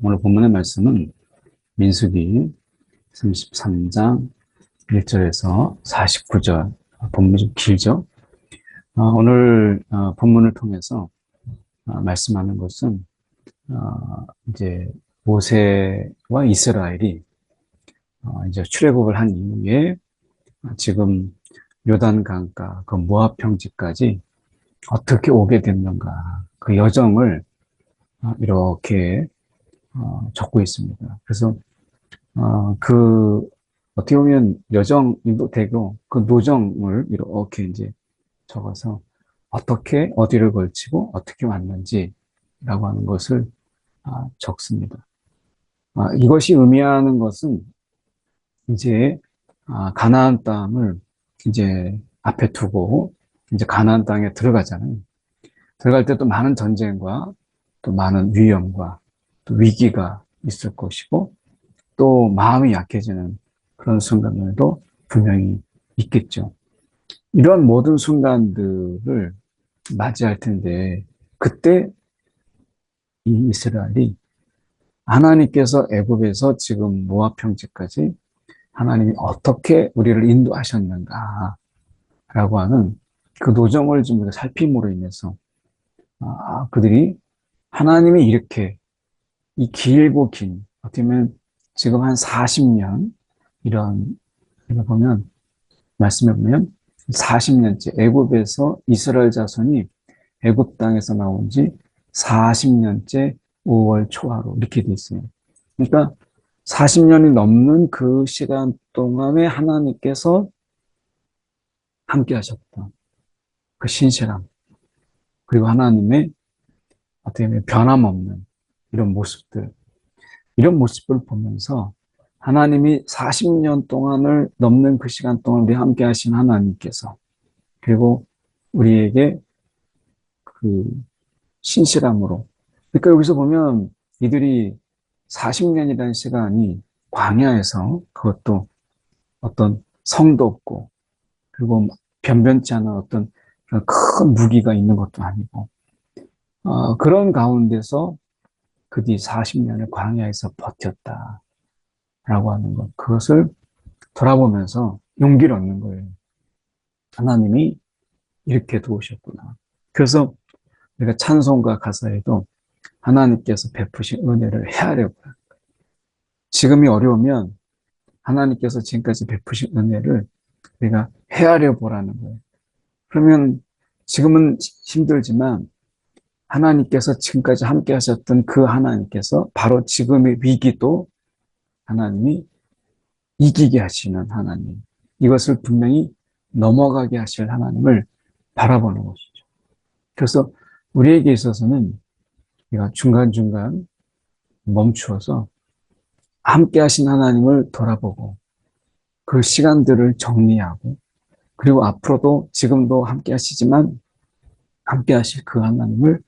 오늘 본문의 말씀은 민수기 33장 1절에서 49절. 본문이 좀 길죠? 오늘 본문을 통해서 말씀하는 것은 이제 모세와 이스라엘이 이제 출애굽을 한 이후에 지금 요단강가 그 모압 평지까지 어떻게 오게 됐는가, 그 여정을 이렇게 적고 있습니다. 그래서 어떻게 보면 여정도 되고 그 노정을 이렇게 이제 적어서 어떻게 어디를 걸치고 어떻게 왔는지라고 하는 것을 적습니다. 이것이 의미하는 것은 이제 가나안 땅을 이제 앞에 두고 이제 가나안 땅에 들어가잖아요. 들어갈 때 또 많은 전쟁과 또 많은 위험과 또 위기가 있을 것이고 또 마음이 약해지는 그런 순간들도 분명히 있겠죠. 이런 모든 순간들을 맞이할 텐데 그때 이 이스라엘이 하나님께서 애굽에서 지금 모압 평지까지 하나님이 어떻게 우리를 인도하셨는가라고 하는 그 노정을 좀 살핌으로 인해서 그들이 하나님이 이렇게 이 길고 긴 어떻게 보면 지금 한 40년 이런 보면 말씀해 보면 40년째 애굽에서 이스라엘 자손이 애굽 땅에서 나온 지 40년째 5월 초하루 이렇게 돼 있어요. 그러니까 40년이 넘는 그 시간 동안에 하나님께서 함께 하셨던 그 신실함, 그리고 하나님의 어떻게 보면 변함없는 이런 모습들, 이런 모습을 보면서 하나님이 40년 동안을 넘는 그 시간 동안 우리 함께 하신 하나님께서, 그리고 우리에게 그 신실함으로, 그러니까 여기서 보면 이들이 40년이라는 시간이 광야에서, 그것도 어떤 성도 없고 그리고 변변치 않은 어떤 큰 무기가 있는 것도 아니고 그런 가운데서 그들이 40년을 광야에서 버텼다라고 하는 것, 그것을 돌아보면서 용기를 얻는 거예요. 하나님이 이렇게 도우셨구나. 그래서 우리가 찬송가 가사에도 하나님께서 베푸신 은혜를 헤아려 보라. 지금이 어려우면 하나님께서 지금까지 베푸신 은혜를 우리가 헤아려 보라는 거예요. 그러면 지금은 힘들지만 하나님께서 지금까지 함께 하셨던 그 하나님께서 바로 지금의 위기도 하나님이 이기게 하시는 하나님, 이것을 분명히 넘어가게 하실 하나님을 바라보는 것이죠. 그래서 우리에게 있어서는 우리가 중간중간 멈추어서 함께 하신 하나님을 돌아보고 그 시간들을 정리하고, 그리고 앞으로도 지금도 함께 하시지만 함께 하실 그 하나님을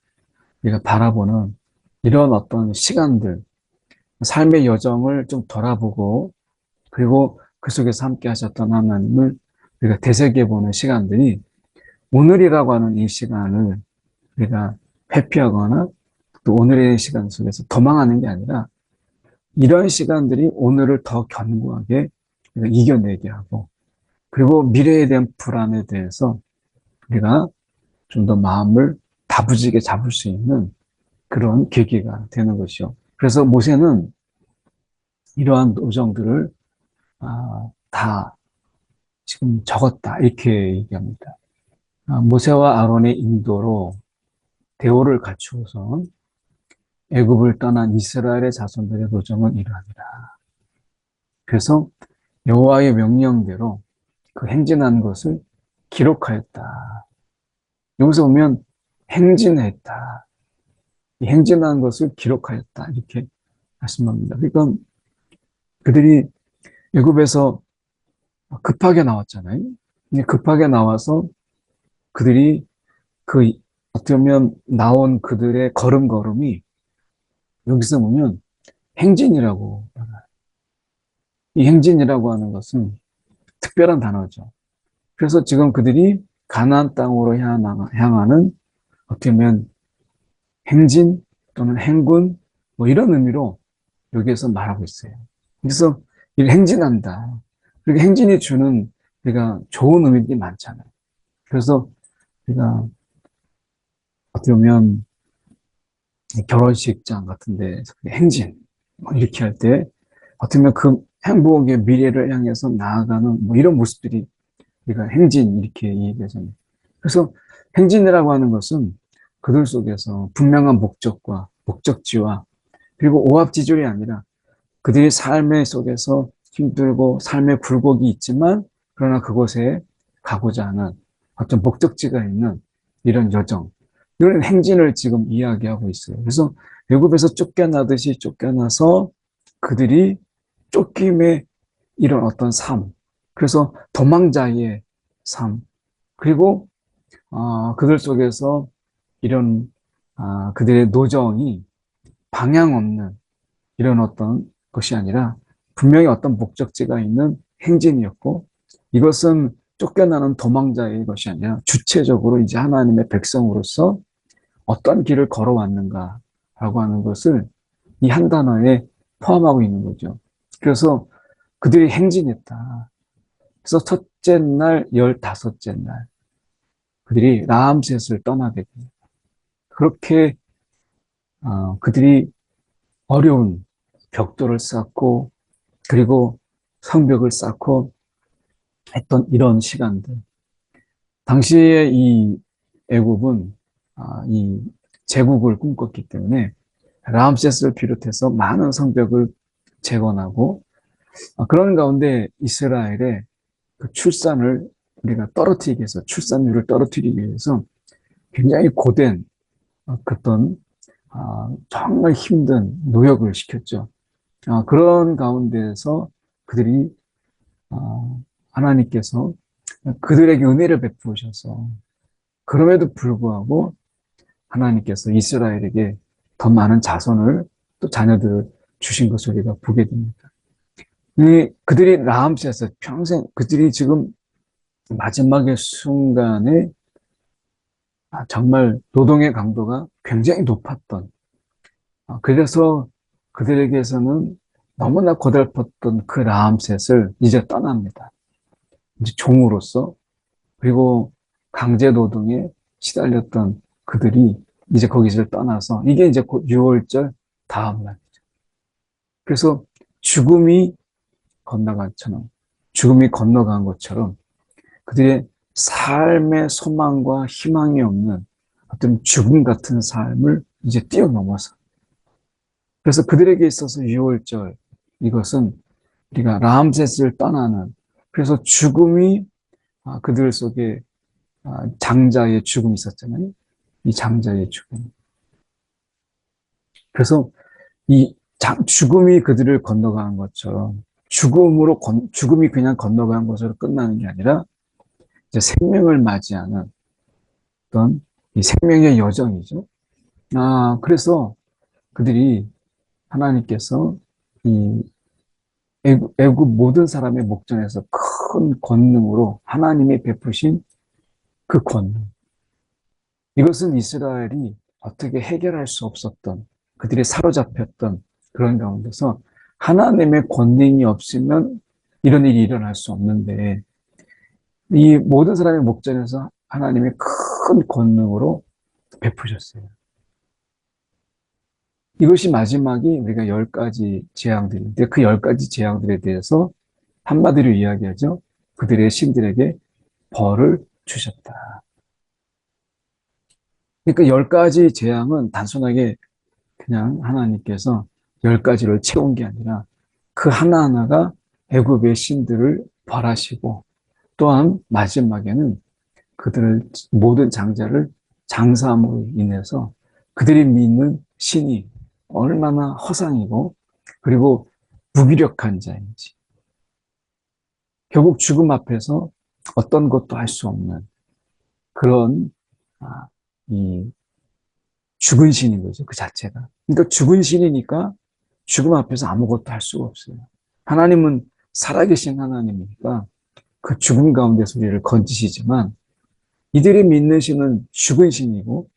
우리가 바라보는 이런 어떤 시간들, 삶의 여정을 좀 돌아보고 그리고 그 속에서 함께 하셨던 하나님을 우리가 되새겨보는 시간들이 오늘이라고 하는 이 시간을 우리가 회피하거나 또 오늘의 시간 속에서 도망하는 게 아니라 이런 시간들이 오늘을 더 견고하게 우리가 이겨내게 하고, 그리고 미래에 대한 불안에 대해서 우리가 좀 더 마음을 다부지게 잡을 수 있는 그런 계기가 되는 것이요. 그래서 모세는 이러한 노정들을 다 지금 적었다 이렇게 얘기합니다. 모세와 아론의 인도로 대오를 갖추어서 애굽을 떠난 이스라엘의 자손들의 노정은 이러하니라. 그래서 여호와의 명령대로 그 행진한 것을 기록하였다. 여기서 보면 행진했다. 이 행진한 것을 기록하였다 이렇게 말씀합니다. 그러니까 그들이 애굽에서 급하게 나왔잖아요. 급하게 나와서 그들이 그 어떻게 보면 나온 그들의 걸음걸음이 여기서 보면 행진이라고 말해요. 이 행진이라고 하는 것은 특별한 단어죠. 그래서 지금 그들이 가나안 땅으로 향하는 어떻게 보면 행진 또는 행군 뭐 이런 의미로 여기에서 말하고 있어요. 그래서 이 행진한다. 그리고 행진이 주는 우리가 좋은 의미들이 많잖아요. 그래서 우리가 어떻게 보면 결혼식장 같은 데서 행진 뭐 이렇게 할 때 어떻게 보면 그 행복의 미래를 향해서 나아가는 뭐 이런 모습들이 우리가 행진 이렇게 얘기하잖아요. 그래서 행진이라고 하는 것은 그들 속에서 분명한 목적과 목적지와 그리고 오합지졸이 아니라 그들의 삶의 속에서 힘들고 삶의 굴곡이 있지만 그러나 그곳에 가고자 하는 어떤 목적지가 있는 이런 여정, 이런 행진을 지금 이야기하고 있어요. 그래서 애굽에서 쫓겨나듯이 쫓겨나서 그들이 쫓김의 이런 어떤 삶, 그래서 도망자의 삶, 그리고 그들 속에서 이런 그들의 노정이 방향 없는 이런 어떤 것이 아니라 분명히 어떤 목적지가 있는 행진이었고 이것은 쫓겨나는 도망자의 것이 아니라 주체적으로 이제 하나님의 백성으로서 어떤 길을 걸어왔는가라고 하는 것을 이 한 단어에 포함하고 있는 거죠. 그래서 그들이 행진했다. 그래서 첫째 날, 15째 날 그들이 라암셋을 떠나게 됩니다. 그렇게 그들이 어려운 벽돌을 쌓고 그리고 성벽을 쌓고 했던 이런 시간들. 당시에 이 애굽은 이 제국을 꿈꿨기 때문에 라암셋을 비롯해서 많은 성벽을 재건하고 그런 가운데 이스라엘의 그 출산을 우리가 떨어뜨리기 위해서 출산율을 떨어뜨리기 위해서 굉장히 고된 어떤 정말 힘든 노력을 시켰죠. 그런 가운데서 그들이 하나님께서 그들에게 은혜를 베푸셔서 그럼에도 불구하고 하나님께서 이스라엘에게 더 많은 자손을 또 자녀들을 주신 것을 우리가 보게 됩니다. 그들이 라암셋에서 평생 그들이 지금 마지막의 순간에 정말 노동의 강도가 굉장히 높았던 그래서 그들에게서는 너무나 고달팠던 그 라암셋을 이제 떠납니다. 이제 종으로서 그리고 강제 노동에 시달렸던 그들이 이제 거기서 떠나서 이게 이제 곧 6월절 다음 날이죠. 그래서 죽음이 건너간 것처럼 그들의 삶의 소망과 희망이 없는 어떤 죽음 같은 삶을 이제 뛰어넘어서 그래서 그들에게 있어서 6월절 이것은 우리가 라암셋을 떠나는 그래서 죽음이 그들 속에 장자의 죽음이 있었잖아요. 이 장자의 죽음. 그래서 이 죽음이 그들을 건너간 것처럼 죽음이 그냥 건너간 것으로 끝나는 게 아니라 이제 생명을 맞이하는 어떤 이 생명의 여정이죠. 그래서 그들이 하나님께서 이 애굽 모든 사람의 목전에서 큰 권능으로 하나님이 베푸신 그 권능. 이것은 이스라엘이 어떻게 해결할 수 없었던 그들이 사로잡혔던 그런 가운데서 하나님의 권능이 없으면 이런 일이 일어날 수 없는데 이 모든 사람의 목전에서 하나님의 큰 권능으로 베푸셨어요. 이것이 마지막이 우리가 10가지 재앙들인데 그 10가지 재앙들에 대해서 한마디로 이야기하죠. 그들의 신들에게 벌을 주셨다. 그러니까 10가지 재앙은 단순하게 그냥 하나님께서 10가지를 채운 게 아니라 그 하나하나가 애굽의 신들을 벌하시고 또한 마지막에는 그들을 모든 장자를 장사함으로 인해서 그들이 믿는 신이 얼마나 허상이고 그리고 무기력한 자인지 결국 죽음 앞에서 어떤 것도 할 수 없는 그런 이 죽은 신인 거죠. 그 자체가. 그러니까 죽은 신이니까 죽음 앞에서 아무것도 할 수가 없어요. 하나님은 살아계신 하나님이니까 그 죽음 가운데서 우리를 건지시지만 이들이 믿는 신은 죽은 신이고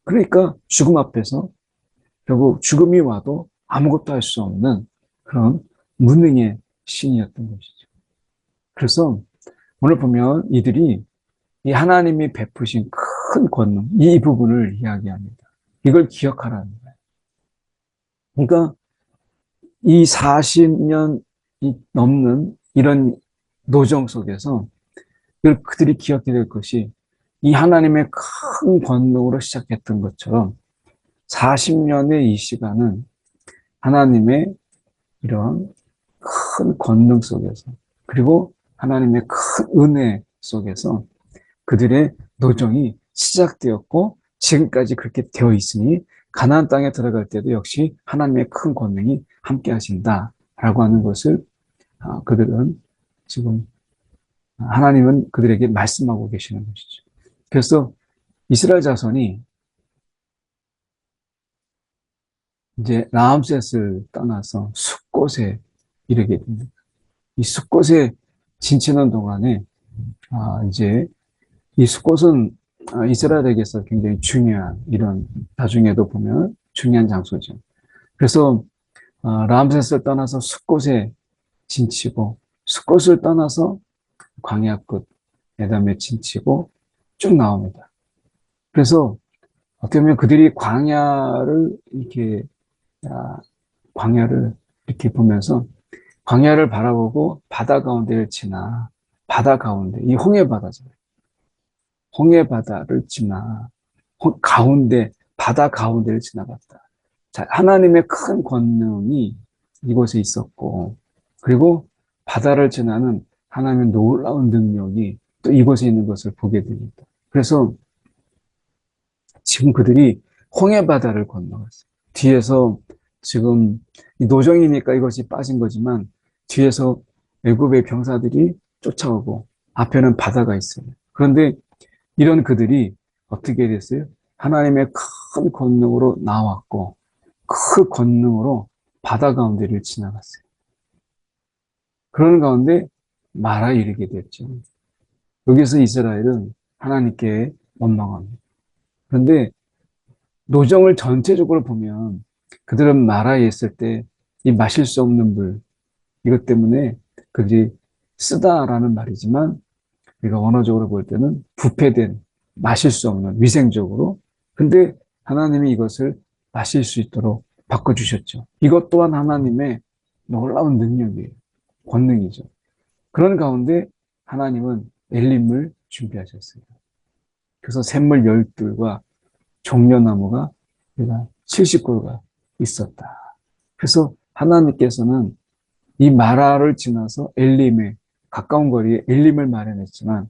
그러니까 죽음 앞에서 결국 죽음이 와도 아무것도 할 수 없는 그런 무능의 신이었던 것이죠. 그래서 오늘 보면 이들이 이 하나님이 베푸신 큰 권능, 이 부분을 이야기합니다. 이걸 기억하라는 거예요. 그러니까 이 40년 넘는 이런 노정 속에서 그들이 기억해야 될 것이 이 하나님의 큰 권능으로 시작했던 것처럼 40년의 이 시간은 하나님의 이런 큰 권능 속에서 그리고 하나님의 큰 은혜 속에서 그들의 노정이 시작되었고 지금까지 그렇게 되어 있으니 가나안 땅에 들어갈 때도 역시 하나님의 큰 권능이 함께 하신다라고 하는 것을 그들은 지금 하나님은 그들에게 말씀하고 계시는 것이죠. 그래서 이스라엘 자손이 이제 라암셋을 떠나서 숫곳에 이르게 됩니다. 이 숫곳에 진치는 동안에 이제 이 숫곳은 이스라엘에게서 굉장히 중요한 이런 나중에도 보면 중요한 장소죠. 그래서 라암셋을 떠나서 숫곳에 진치고 숫곳을 떠나서 광야 끝 에담에 진치고 쭉 나옵니다. 그래서 어떻게 보면 그들이 광야를 이렇게 보면서 광야를 바라보고 바다 가운데를 지나 바다 가운데 이 홍해 바다잖아요. 홍해 바다를 지나 가운데 바다 가운데를 지나갔다. 자, 하나님의 큰 권능이 이곳에 있었고 그리고 바다를 지나는 하나님의 놀라운 능력이 또 이곳에 있는 것을 보게 됩니다. 그래서 지금 그들이 홍해 바다를 건너갔어요. 뒤에서 지금 노정이니까 이것이 빠진 거지만 뒤에서 애굽의 병사들이 쫓아오고 앞에는 바다가 있어요. 그런데 이런 그들이 어떻게 됐어요? 하나님의 큰 권능으로 나왔고 그 권능으로 바다 가운데를 지나갔어요. 그런 가운데 마라에 이르게 됐죠. 여기서 이스라엘은 하나님께 원망합니다. 그런데 노정을 전체적으로 보면 그들은 마라에 있을 때 이 마실 수 없는 물 이것 때문에 그들이 쓰다라는 말이지만 우리가 원어적으로 볼 때는 부패된 마실 수 없는 위생적으로 근데 하나님이 이것을 마실 수 있도록 바꿔주셨죠. 이것 또한 하나님의 놀라운 능력이에요. 권능이죠. 그런 가운데 하나님은 엘림을 준비하셨어요. 그래서 샘물 12과 종려나무가 70그루가 있었다. 그래서 하나님께서는 이 마라를 지나서 엘림에 가까운 거리에 엘림을 마련했지만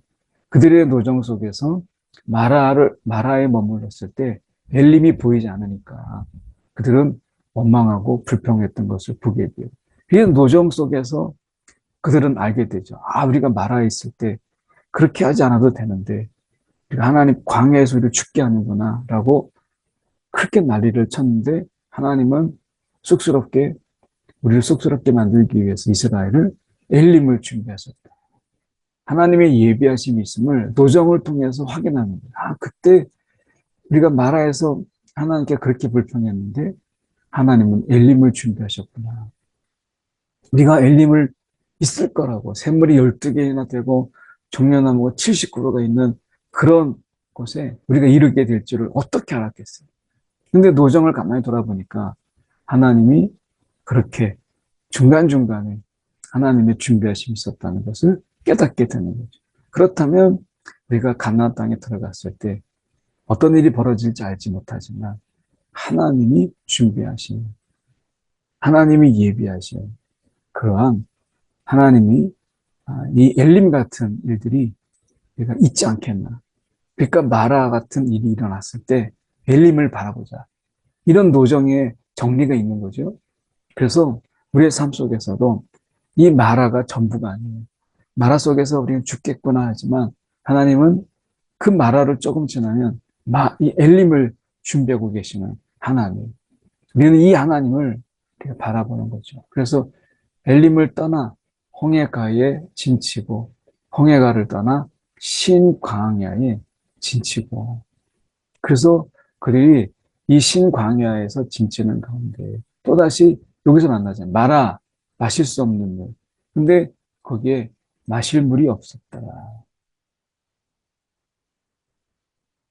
그들의 노정 속에서 마라에 머물렀을 때 엘림이 보이지 않으니까 그들은 원망하고 불평했던 것을 보게 돼요. 이 노정 속에서 그들은 알게 되죠. 우리가 마라에 있을 때 그렇게 하지 않아도 되는데 우리가 하나님 광야에서 우리를 죽게 하는구나 라고 그렇게 난리를 쳤는데 하나님은 우리를 쑥스럽게 만들기 위해서 이스라엘을 엘림을 준비하셨다. 하나님의 예비하심이 있음을 노정을 통해서 확인하는 거예요. 그때 우리가 마라에서 하나님께 그렇게 불평했는데 하나님은 엘림을 준비하셨구나. 우리가 엘림을 있을 거라고 샘물이 12개나 되고 종려나무가 70그루가 있는 그런 곳에 우리가 이르게 될 줄을 어떻게 알았겠어요. 근데 노정을 가만히 돌아보니까 하나님이 그렇게 중간중간에 하나님의 준비하심이 있었다는 것을 깨닫게 되는 거죠. 그렇다면 우리가 가나안 땅에 들어갔을 때 어떤 일이 벌어질지 알지 못하지만 하나님이 준비하신 하나님이 예비하신 그러한 하나님이 이 엘림 같은 일들이 우리가 있지 않겠나. 그러니까 마라 같은 일이 일어났을 때 엘림을 바라보자. 이런 노정의 정리가 있는 거죠. 그래서 우리의 삶 속에서도 이 마라가 전부가 아니에요. 마라 속에서 우리는 죽겠구나 하지만 하나님은 그 마라를 조금 지나면 이 엘림을 준비하고 계시는 하나님. 우리는 이 하나님을 바라보는 거죠. 그래서 엘림을 떠나 홍해가에 진치고 홍해가를 떠나 신광야에 진치고 그래서 그들이 이 신광야에서 진치는 가운데 또다시 여기서 만나잖아요. 마라, 마실 수 없는 물. 근데 거기에 마실 물이 없었다.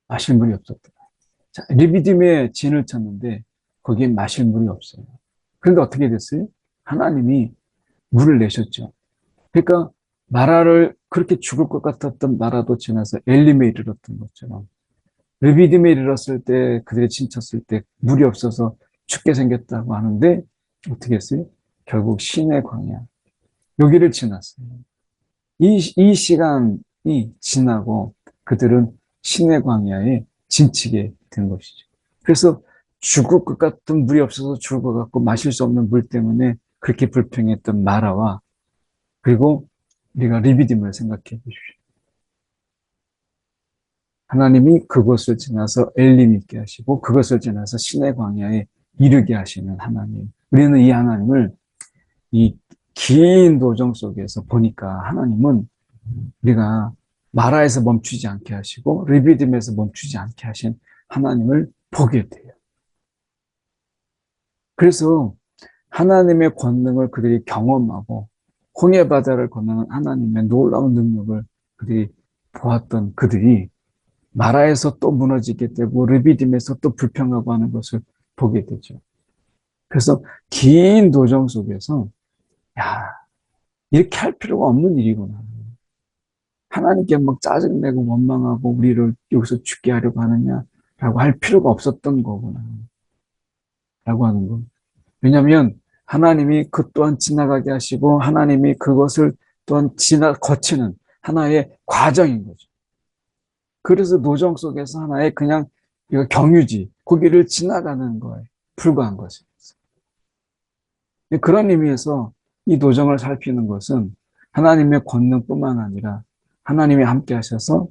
마실 물이 없었다. 자, 리비딤에 진을 쳤는데 거기에 마실 물이 없어요. 그런데 어떻게 됐어요? 하나님이 물을 내셨죠. 그러니까 마라를 그렇게 죽을 것 같았던 마라도 지나서 엘림에 이르렀던 것처럼 르비딤에 이르렀을 때 그들이 친쳤을 때 물이 없어서 죽게 생겼다고 하는데 어떻게 했어요? 결국 신의 광야 여기를 지났어요. 이 시간이 지나고 그들은 신의 광야에 진치게 된 것이죠. 그래서 죽을 것 같은 물이 없어서 죽을 것 같고 마실 수 없는 물 때문에 그렇게 불평했던 마라와 그리고 우리가 리비딤을 생각해 보십시오. 하나님이 그것을 지나서 엘림 있게 하시고 그것을 지나서 신의 광야에 이르게 하시는 하나님. 우리는 이 하나님을 이 긴 도정 속에서 보니까 하나님은 우리가 마라에서 멈추지 않게 하시고 리비딤에서 멈추지 않게 하신 하나님을 보게 돼요. 그래서 하나님의 권능을 그들이 경험하고 홍해 바다를 건너는 하나님의 놀라운 능력을 그들이 보았던 그들이 마라에서 또 무너지게 되고 르비딤에서 또 불평하고 하는 것을 보게 되죠. 그래서 긴 도정 속에서 야 이렇게 할 필요가 없는 일이구나. 하나님께 막 짜증내고 원망하고 우리를 여기서 죽게 하려고 하느냐라고 할 필요가 없었던 거구나. 라고 하는 거. 왜냐하면 하나님이 그 또한 지나가게 하시고 하나님이 그것을 또한 거치는 하나의 과정인 거죠. 그래서 노정 속에서 하나의 그냥 이거 경유지, 거기를 지나가는 거에 불과한 것입니다. 그런 의미에서 이 노정을 살피는 것은 하나님의 권능뿐만 아니라 하나님이 함께 하셔서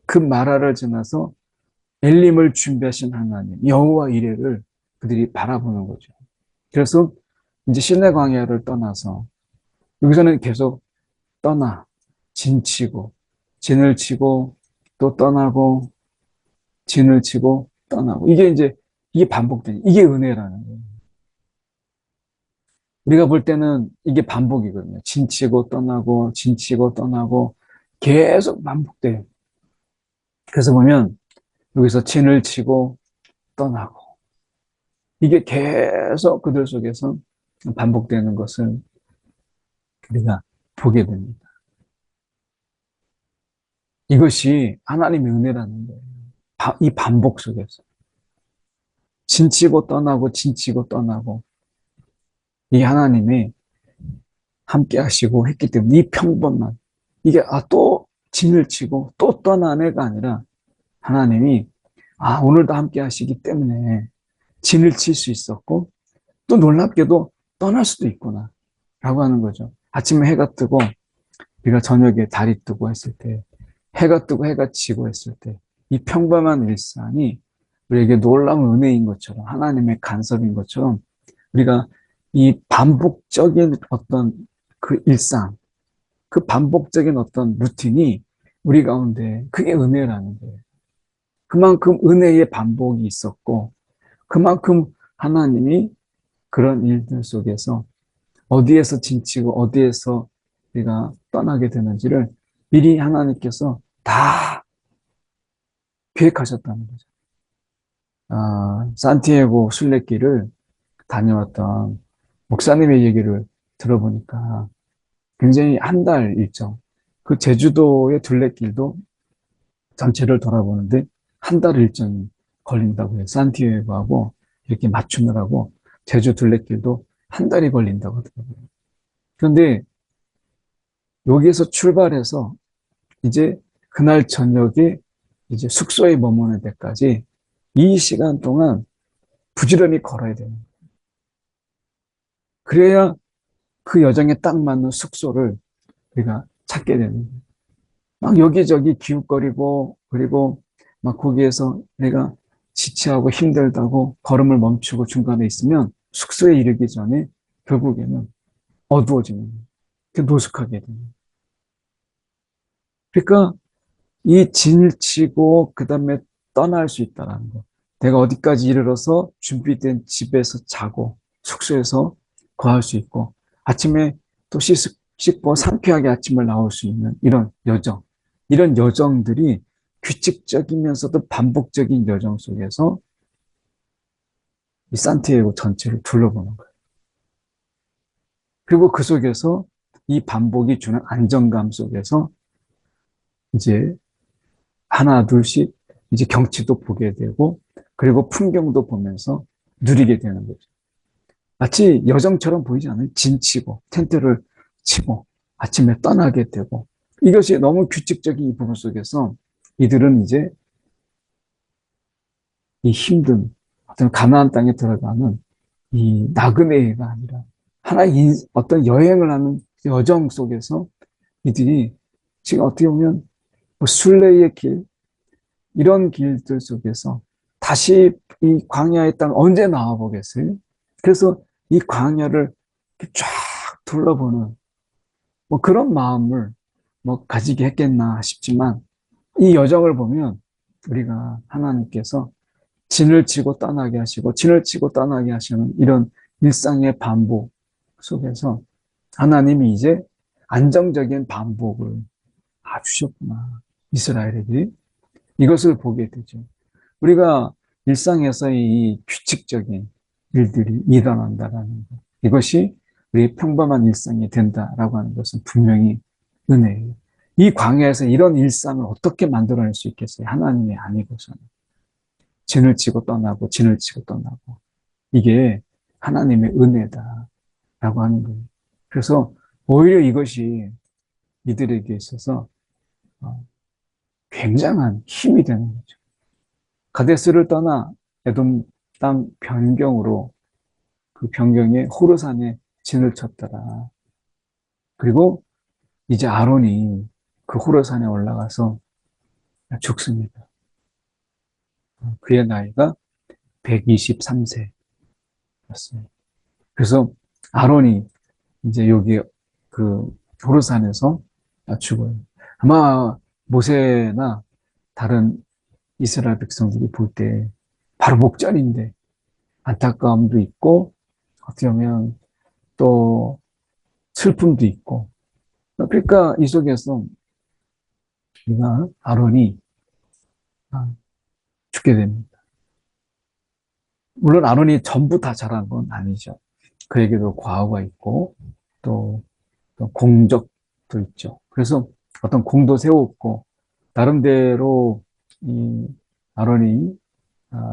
그 마라를 지나서 엘림을 준비하신 하나님, 여호와 이레를 그들이 바라보는 거죠. 그래서 이제 시내 광야를 떠나서 여기서는 계속 떠나, 진치고, 진을 치고, 또 떠나고, 진을 치고, 떠나고. 이게 반복되는, 이게 은혜라는 거예요. 우리가 볼 때는 이게 반복이거든요. 진치고 떠나고, 진치고 떠나고, 계속 반복돼요. 그래서 보면, 여기서 진을 치고 떠나고, 이게 계속 그들 속에서 반복되는 것을 우리가 보게 됩니다. 이것이 하나님의 은혜라는 거예요. 이 반복 속에서. 진치고 떠나고, 진치고 떠나고, 이 하나님이 함께 하시고 했기 때문에 이 평범만, 이게, 또 진을 치고 또 떠나네가 아니라 하나님이, 오늘도 함께 하시기 때문에 진을 칠 수 있었고, 또 놀랍게도 떠날 수도 있구나. 라고 하는 거죠. 아침에 해가 뜨고, 우리가 저녁에 달이 뜨고 했을 때, 해가 뜨고 해가 지고 했을 때, 이 평범한 일상이 우리에게 놀라운 은혜인 것처럼, 하나님의 간섭인 것처럼, 우리가 이 반복적인 어떤 그 일상, 그 반복적인 어떤 루틴이 우리 가운데 그게 은혜라는 거예요. 그만큼 은혜의 반복이 있었고, 그만큼 하나님이 그런 일들 속에서 어디에서 진치고 어디에서 우리가 떠나게 되는지를 미리 하나님께서 다 계획하셨다는 거죠. 산티아고 순례길을 다녀왔던 목사님의 얘기를 들어보니까 굉장히 한 달 일정, 그 제주도의 둘레길도 전체를 돌아보는데 한 달 일정이 걸린다고 해요. 산티아고하고 이렇게 맞추느라고 제주 둘레길도 한 달이 걸린다고 하더라고요. 그런데 여기에서 출발해서 이제 그날 저녁에 이제 숙소에 머무는 데까지 이 시간 동안 부지런히 걸어야 되는 거예요. 그래야 그 여정에 딱 맞는 숙소를 우리가 찾게 되는 거예요. 막 여기저기 기웃거리고 그리고 막 거기에서 내가 지치하고 힘들다고 걸음을 멈추고 중간에 있으면 숙소에 이르기 전에 결국에는 어두워지는 거예요. 노숙하게 되는 거예요. 그러니까 이 진을 치고 그 다음에 떠날 수 있다는 거. 내가 어디까지 이르러서 준비된 집에서 자고 숙소에서 거할 수 있고 아침에 또 씻고 상쾌하게 아침을 나올 수 있는 이런 여정, 이런 여정들이 규칙적이면서도 반복적인 여정 속에서 이 산티아고 전체를 둘러보는 거예요. 그리고 그 속에서 이 반복이 주는 안정감 속에서 이제 하나 둘씩 이제 경치도 보게 되고 그리고 풍경도 보면서 누리게 되는 거죠. 마치 여정처럼 보이지 않아요? 짐 치고 텐트를 치고 아침에 떠나게 되고 이것이 너무 규칙적인 이 부분 속에서 이들은 이제 이 힘든 어떤 가나안 땅에 들어가는 이 나그네가 아니라 하나의 어떤 여행을 하는 여정 속에서 이들이 지금 어떻게 보면 뭐 순례의 길 이런 길들 속에서 다시 이 광야의 땅 언제 나와 보겠어요? 그래서 이 광야를 쫙 둘러보는 뭐 그런 마음을 뭐 가지게 했겠나 싶지만 이 여정을 보면 우리가 하나님께서 진을 치고 떠나게 하시고 진을 치고 떠나게 하시는 이런 일상의 반복 속에서 하나님이 이제 안정적인 반복을 주셨구나. 이스라엘에게 이것을 보게 되죠. 우리가 일상에서 이 규칙적인 일들이 일어난다라는 것. 이것이 우리 평범한 일상이 된다라고 하는 것은 분명히 은혜예요. 이 광야에서 이런 일상을 어떻게 만들어낼 수 있겠어요? 하나님이 아니고서는. 진을 치고 떠나고 진을 치고 떠나고. 이게 하나님의 은혜다라고 하는 거예요. 그래서 오히려 이것이 이들에게 있어서 굉장한 힘이 되는 거죠. 가데스를 떠나 에돔 땅 변경으로 그 변경에 호르산에 진을 쳤더라. 그리고 이제 아론이 그 호르산에 올라가서 죽습니다. 그의 나이가 123세였어요. 그래서 아론이 이제 여기 그 호르산에서 죽어요. 아마 모세나 다른 이스라엘 백성들이 볼 때 바로 목전인데 안타까움도 있고 어떻게 보면 또 슬픔도 있고 그러니까 이 속에서 우리가 아론이 죽게 됩니다. 물론 아론이 전부 다 잘한 건 아니죠. 그에게도 과오가 있고 또 공적도 있죠. 그래서 어떤 공도 세웠고 나름대로 이 아론이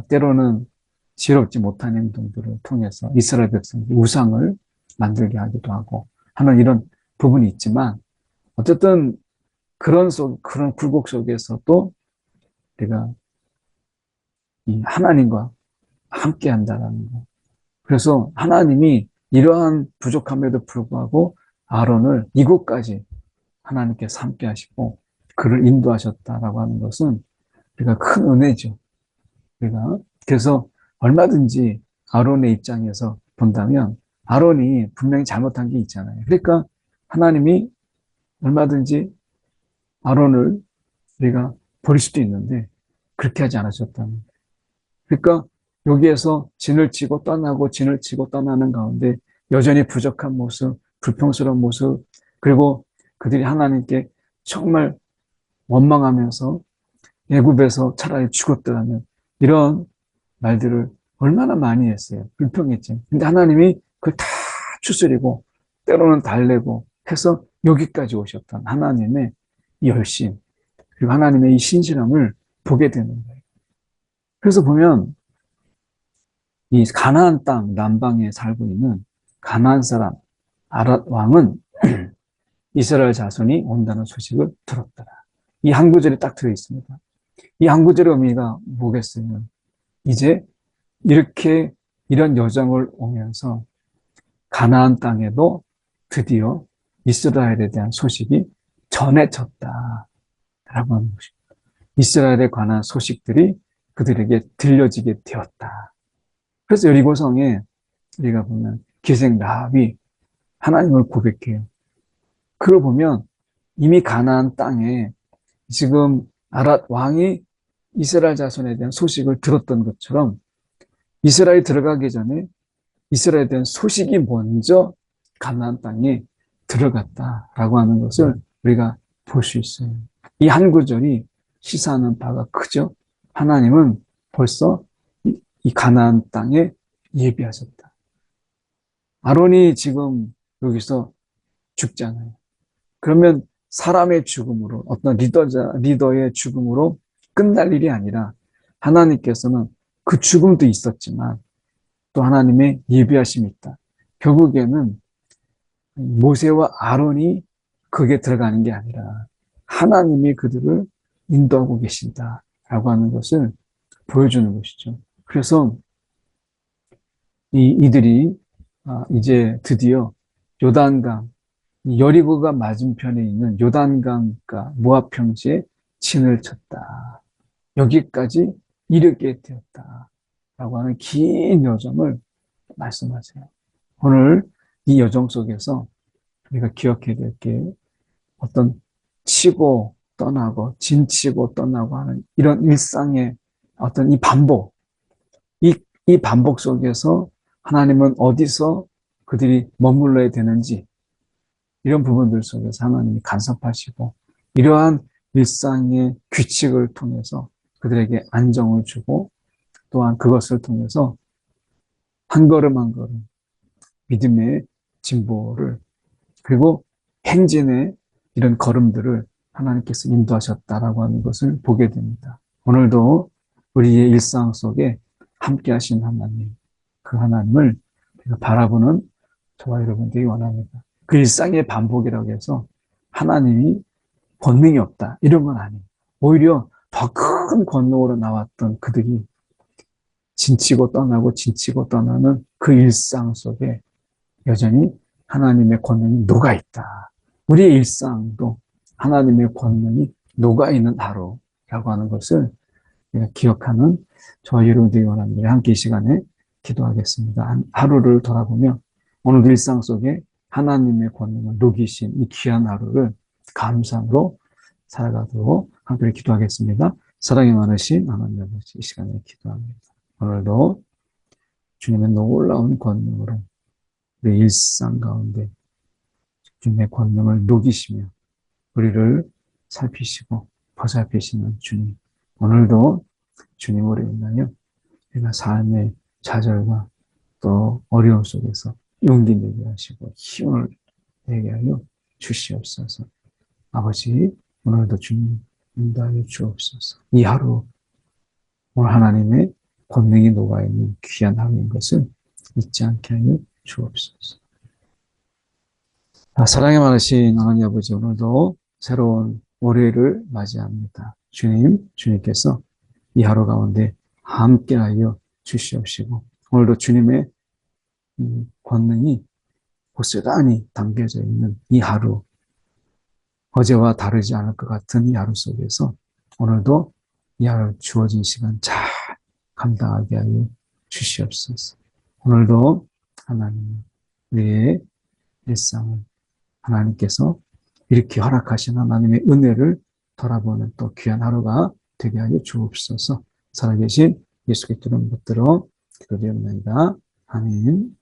때로는 지혜롭지 못한 행동들을 통해서 이스라엘 백성들이 우상을 만들게 하기도 하고 하는 이런 부분이 있지만 어쨌든 그런 굴곡 속에서도 우리가 이 하나님과 함께 한다라는 거. 그래서 하나님이 이러한 부족함에도 불구하고 아론을 이곳까지 하나님께서 함께 하시고 그를 인도하셨다라고 하는 것은 우리가 큰 은혜죠. 우리가 그래서 얼마든지 아론의 입장에서 본다면 아론이 분명히 잘못한 게 있잖아요. 그러니까 하나님이 얼마든지 아론을 우리가 버릴 수도 있는데 그렇게 하지 않으셨다는 거예요. 그러니까 여기에서 진을 치고 떠나고 진을 치고 떠나는 가운데 여전히 부족한 모습, 불평스러운 모습, 그리고 그들이 하나님께 정말 원망하면서 애굽에서 차라리 죽었더라면 이런 말들을 얼마나 많이 했어요. 불평했지. 근데 하나님이 그걸 다 추스리고 때로는 달래고 해서 여기까지 오셨던 하나님의 이 열심 그리고 하나님의 이 신실함을 보게 되는 거예요. 그래서 보면 이 가나안 땅 남방에 살고 있는 가나안 사람 아랏 왕은 이스라엘 자손이 온다는 소식을 들었더라. 이 한 구절이 딱 들어 있습니다. 이 한 구절의 의미가 뭐겠어요? 이제 이렇게 이런 여정을 오면서 가나안 땅에도 드디어 이스라엘에 대한 소식이 전해졌다라고 하는 것입니다. 이스라엘에 관한 소식들이 그들에게 들려지게 되었다. 그래서 여리고성에 우리가 보면 기생 라합이 하나님을 고백해요. 그걸 보면 이미 가나안 땅에 지금 아랏 왕이 이스라엘 자손에 대한 소식을 들었던 것처럼 이스라엘이 들어가기 전에 이스라엘에 대한 소식이 먼저 가나안 땅에 들어갔다라고 하는 것을 우리가 볼 수 있어요. 이 한 구절이 시사하는 바가 크죠. 하나님은 벌써 이 가나안 땅에 예비하셨다. 아론이 지금 여기서 죽잖아요. 그러면 사람의 죽음으로, 어떤 리더의 죽음으로 끝날 일이 아니라 하나님께서는 그 죽음도 있었지만 또 하나님의 예비하심이 있다. 결국에는 모세와 아론이 그게 들어가는 게 아니라 하나님이 그들을 인도하고 계신다라고 하는 것을 보여주는 것이죠. 그래서 이들이 이제 드디어 요단강, 여리고가 맞은편에 있는 요단강가 모압 평지에 진을 쳤다. 여기까지 이르게 되었다라고 하는 긴 여정을 말씀하세요. 오늘 이 여정 속에서 우리가 기억해야 될 게 어떤 치고 떠나고 진치고 떠나고 하는 이런 일상의 어떤 이 반복, 이 반복 속에서 하나님은 어디서 그들이 머물러야 되는지 이런 부분들 속에서 하나님이 간섭하시고 이러한 일상의 규칙을 통해서 그들에게 안정을 주고 또한 그것을 통해서 한 걸음 한 걸음 믿음의 진보를 그리고 행진의 이런 걸음들을 하나님께서 인도하셨다라고 하는 것을 보게 됩니다. 오늘도 우리의 일상 속에 함께 하신 하나님, 그 하나님을 우리가 바라보는 저와 여러분들이 원합니다. 그 일상의 반복이라고 해서 하나님이 권능이 없다 이런 건 아니에요. 오히려 더 큰 권능으로 나왔던 그들이 진치고 떠나고 진치고 떠나는 그 일상 속에 여전히 하나님의 권능이 녹아있다. 우리의 일상도 하나님의 권능이 녹아있는 하루라고 하는 것을 우리가 기억하는 저와 여러분들이 원합니다. 함께 이 시간에 기도하겠습니다. 하루를 돌아보며 오늘 일상 속에 하나님의 권능을 녹이신 이 귀한 하루를 감사로 살아가도록 함께 기도하겠습니다. 사랑이 많으신 하나님 아버지 이 시간에 기도합니다. 오늘도 주님의 놀라운 권능으로 우리 일상 가운데 주님의 권능을 녹이시며 우리를 살피시고 보살피시는 주님. 오늘도 주님으로 인하여 우리가 삶의 좌절과 또 어려움 속에서 용기 내게 하시고 힘을 내게 하여 주시옵소서. 아버지, 오늘도 주님 인도하여 주옵소서. 이 하루 오늘 하나님의 권능이 녹아있는 귀한 하루인 것을 잊지 않게 하여 주옵소서. 사랑이 많으신 하나님 아버지, 오늘도 새로운 월요일을 맞이합니다. 주님께서 이 하루 가운데 함께하여 주시옵시고 오늘도 주님의 권능이 고스란히 담겨져 있는 이 하루, 어제와 다르지 않을 것 같은 이 하루 속에서 오늘도 이 하루 주어진 시간 잘 감당하게 하여 주시옵소서. 오늘도 하나님 우리의 일상을 하나님께서 이렇게 허락하신 하나님의 은혜를 돌아보는 또 귀한 하루가 되게 하여 주옵소서. 살아계신 예수 그리스도를 붙들어 기도드립니다. 아멘.